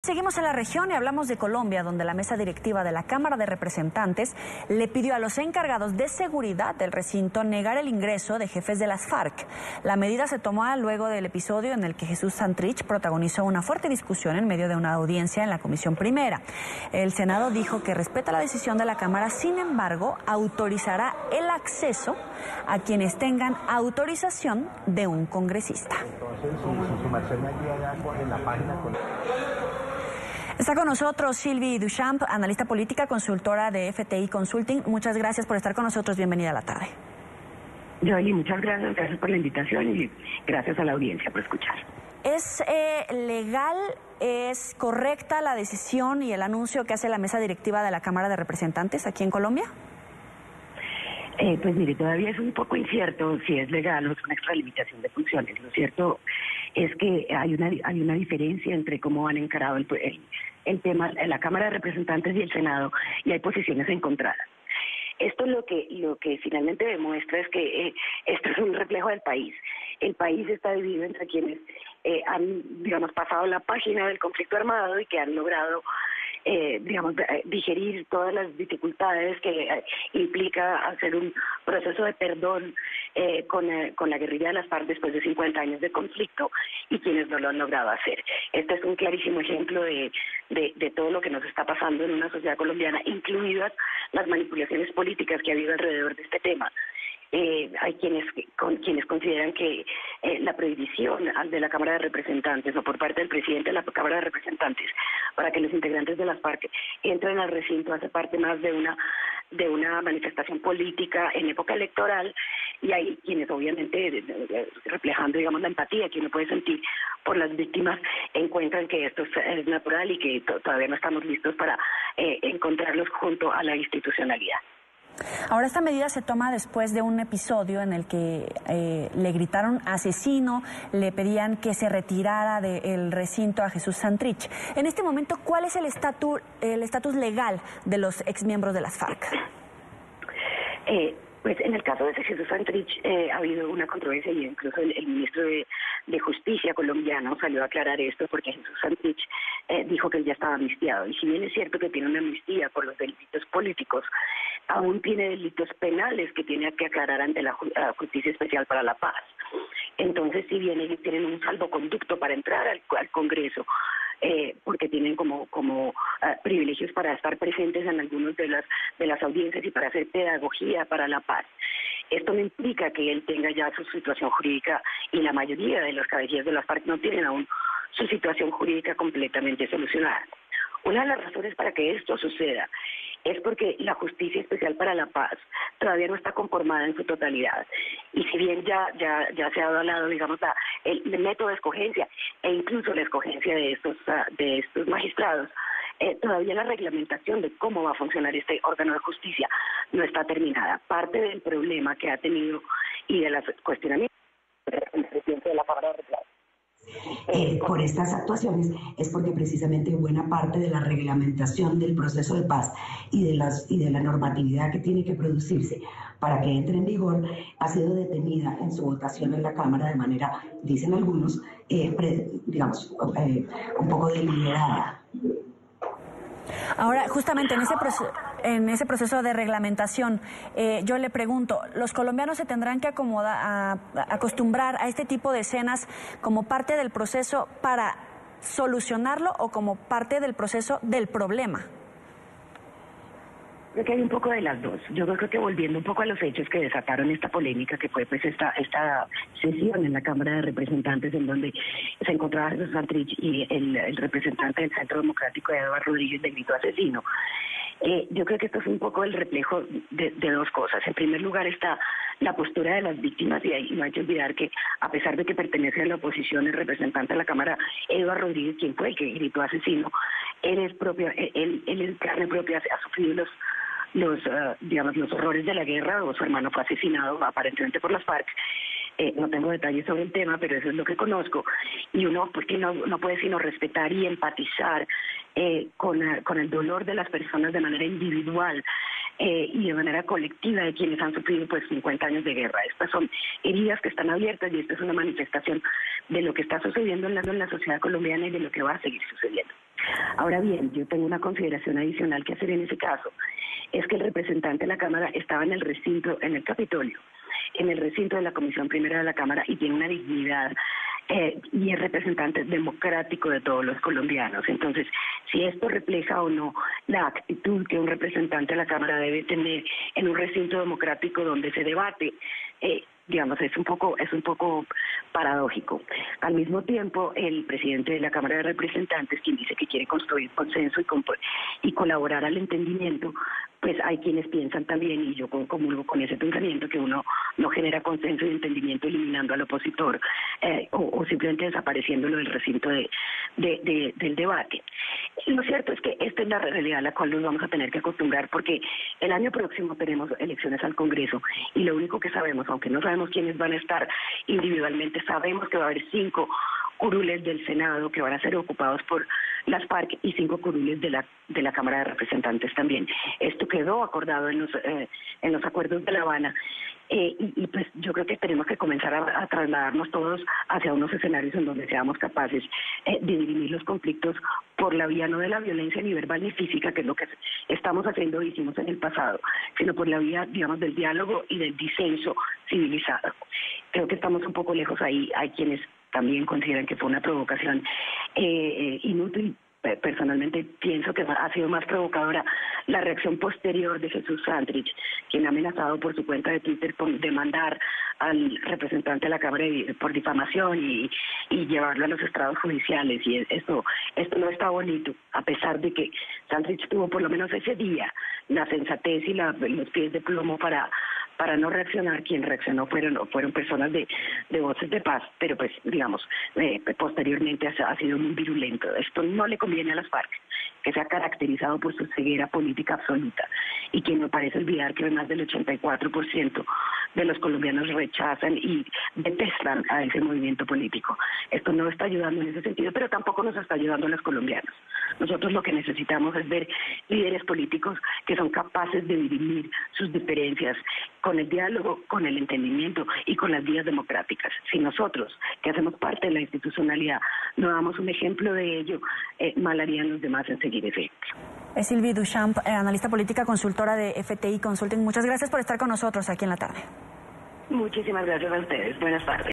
Seguimos en la región y hablamos de Colombia, donde la mesa directiva de la Cámara de Representantes le pidió a los encargados de seguridad del recinto negar el ingreso de jefes de las FARC. La medida se tomó luego del episodio en el que Jesús Santrich protagonizó una fuerte discusión en medio de una audiencia en la Comisión Primera. El Senado dijo que respeta la decisión de la Cámara, sin embargo, autorizará el acceso a quienes tengan autorización de un congresista. Está con nosotros Sylvie Duchamp, analista política, consultora de FTI Consulting. Muchas gracias por estar con nosotros. Bienvenida a la tarde. Joely, muchas gracias. Gracias por la invitación y gracias a la audiencia por escuchar. ¿Es legal, es correcta la decisión y el anuncio que hace la mesa directiva de la Cámara de Representantes aquí en Colombia? Pues mire, todavía es un poco incierto si es legal o es una extralimitación de funciones. Lo cierto es que hay una diferencia entre cómo han encarado el tema en la Cámara de Representantes y el Senado, y hay posiciones encontradas. Esto lo que finalmente demuestra es que esto es un reflejo del país. El país está dividido entre quienes han, digamos, pasado la página del conflicto armado y que han logrado digerir todas las dificultades que implica hacer un proceso de perdón con la guerrilla de las FARC después de 50 años de conflicto, y quienes no lo han logrado hacer. Este es un clarísimo ejemplo de todo lo que nos está pasando en una sociedad colombiana, incluidas las manipulaciones políticas que ha habido alrededor de este tema. Hay quienes consideran que la prohibición de la Cámara de Representantes o por parte del presidente de la Cámara de Representantes para que los integrantes de las FARC entren al recinto hace parte más de una manifestación política en época electoral, y hay quienes obviamente, reflejando, digamos, la empatía que uno puede sentir por las víctimas, encuentran que esto es natural y que todavía no estamos listos para encontrarlos junto a la institucionalidad. Ahora, esta medida se toma después de un episodio en el que le gritaron asesino, le pedían que se retirara del recinto a Jesús Santrich. En este momento, ¿cuál es el estatus legal de los exmiembros de las FARC? Pues en el caso de Jesús Santrich ha habido una controversia, y incluso el ministro de Justicia colombiano salió a aclarar esto, porque Jesús Santrich dijo que él ya estaba amnistiado. Y si bien es cierto que tiene una amnistía por los delitos políticos, aún tiene delitos penales que tiene que aclarar ante la Justicia Especial para la Paz. Entonces, si bien ellos tienen un salvoconducto para entrar al Congreso, porque tienen como privilegios para estar presentes en algunas de las audiencias y para hacer pedagogía para la paz, esto no implica que él tenga ya su situación jurídica, y la mayoría de los cabecillas de las FARC no tienen aún su situación jurídica completamente solucionada. Una de las razones para que esto suceda es porque la Justicia Especial para la Paz todavía no está conformada en su totalidad. Y si bien ya se ha avalado, digamos, el método de escogencia e incluso la escogencia de estos magistrados, todavía la reglamentación de cómo va a funcionar este órgano de justicia no está terminada. Parte del problema que ha tenido y de los cuestionamientos del presidente de la Cámara de Representantes por estas actuaciones es porque precisamente buena parte de la reglamentación del proceso de paz y de la normatividad que tiene que producirse para que entre en vigor ha sido detenida en su votación en la Cámara de manera, dicen algunos, un poco deliberada. Ahora, justamente en ese proceso de reglamentación, yo le pregunto, ¿los colombianos se tendrán que acostumbrar a este tipo de escenas como parte del proceso para solucionarlo o como parte del proceso del problema? Creo que hay un poco de las dos. Yo creo que volviendo un poco a los hechos que desataron esta polémica, que fue pues esta sesión en la Cámara de Representantes en donde se encontraba Jesús Santrich y el representante del Centro Democrático, Eduardo Rodríguez, le gritó asesino. Yo creo que esto es un poco el reflejo de dos cosas. En primer lugar está la postura de las víctimas, y ahí no hay que olvidar que, a pesar de que pertenece a la oposición, el representante de la Cámara, Eduardo Rodríguez, quien fue el que gritó asesino, él en carne propia ha sufrido los horrores de la guerra, o su hermano fue asesinado aparentemente por las FARC. No tengo detalles sobre el tema, pero eso es lo que conozco, y uno pues que no puede sino respetar y empatizar con el dolor de las personas de manera individual y de manera colectiva de quienes han sufrido pues 50 años de guerra. Estas son heridas que están abiertas, y esta es una manifestación de lo que está sucediendo en la sociedad colombiana y de lo que va a seguir sucediendo. Ahora bien, yo tengo una consideración adicional que hacer en ese caso, es que el representante de la Cámara estaba en el recinto, en el Capitolio, en el recinto de la Comisión Primera de la Cámara y tiene una dignidad y es representante democrático de todos los colombianos. Entonces, si esto refleja o no la actitud que un representante de la Cámara debe tener en un recinto democrático donde se debate, digamos, es un poco paradójico. Al mismo tiempo, el presidente de la Cámara de Representantes, quien dice que quiere construir consenso y colaborar al entendimiento, pues hay quienes piensan también, y yo comulgo con ese pensamiento, que uno no genera consenso y entendimiento eliminando al opositor o simplemente desapareciéndolo del recinto del debate. Lo cierto es que esta es la realidad a la cual nos vamos a tener que acostumbrar, porque el año próximo tenemos elecciones al Congreso y lo único que sabemos, aunque no sabemos quiénes van a estar individualmente, sabemos que va a haber 5 curules del Senado que van a ser ocupados por las FARC y 5 curules de la Cámara de Representantes también. Esto quedó acordado en los acuerdos de La Habana y pues yo creo que tenemos que comenzar a trasladarnos todos hacia unos escenarios en donde seamos capaces de dirimir los conflictos por la vía no de la violencia ni verbal ni física, que es lo que estamos haciendo y hicimos en el pasado, sino por la vía, digamos, del diálogo y del disenso civilizado. Creo que estamos un poco lejos ahí. Hay quienes también consideran que fue una provocación inútil. Personalmente pienso que ha sido más provocadora la reacción posterior de Jesús Santrich, quien ha amenazado por su cuenta de Twitter por demandar al representante de la Cámara por difamación y llevarlo a los estrados judiciales. Y esto no está bonito, a pesar de que Santrich tuvo por lo menos ese día la sensatez y los pies de plomo para no reaccionar. Quien reaccionó fueron personas de Voces de Paz, pero pues digamos, posteriormente ha sido muy virulento. Esto no le conviene a las FARC, que se ha caracterizado por su ceguera política absoluta y que me parece olvidar que más del 84% de los colombianos rechazan y detestan a ese movimiento político. Esto no está ayudando en ese sentido, pero tampoco nos está ayudando a los colombianos. Nosotros lo que necesitamos es ver líderes políticos que son capaces de dirimir sus diferencias con el diálogo, con el entendimiento y con las vías democráticas. Si nosotros, que hacemos parte de la institucionalidad, no damos un ejemplo de ello, mal harían los demás en seguir ese ejemplo. Es Sylvie Duchamp, analista política, consultora de FTI Consulting. Muchas gracias por estar con nosotros aquí en la tarde. Muchísimas gracias a ustedes. Buenas tardes.